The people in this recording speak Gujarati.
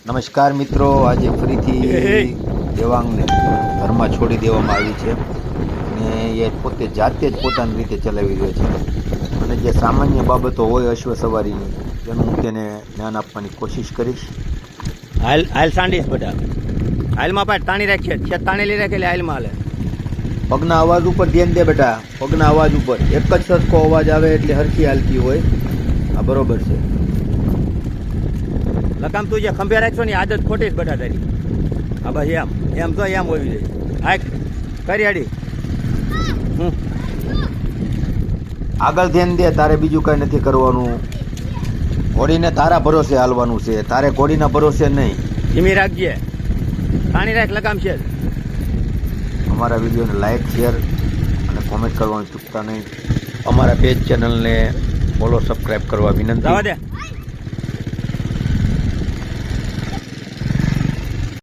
નમસ્કાર મિત્રો, આજે ફરીથી દેવાંગને ઘરમાં છોડી દેવામાં આવી છે અને એ પોતે જાતે જ પોતાની રીતે ચલાવી રહ્યો છે અને જે સામાન્ય બાબતો હોય અશ્વ સવારીની તેનું હું તેને જ્ઞાન આપવાની કોશિશ કરીશ. હાલ સાંડીશ બધા હાલમાં પાછ તાણી રાખીએ છે તાણેલી રાખેલી હાલમાં હાલે. પગના અવાજ ઉપર ધ્યાન દે બેટા, પગના અવાજ ઉપર એક જ સરખો અવાજ આવે એટલે હરખી હાલતી હોય. આ બરોબર છે. લગામ તું જે ખંભે રાખશો ને આદત ખોટી જ બધા તારી. હા બસ એમ તો એમ હોવી જોઈએ. હા કરી આડી આગળ ધ્યાન દે, તારે બીજું કંઈ નથી કરવાનું. ઘોડીને તારા ભરોસે હાલવાનું છે, તારે ઘોડીના ભરોસે નહીં. ધીમી રાખજે, તાણી રાખ, લગામ છે. અમારા વિડીયોને લાઇક, શેર અને કોમેન્ટ કરવાનું ચૂકતા નહીં. અમારા પેજ ચેનલને ફોલો, સબસ્ક્રાઈબ કરવા વિનંતી. જવા દે.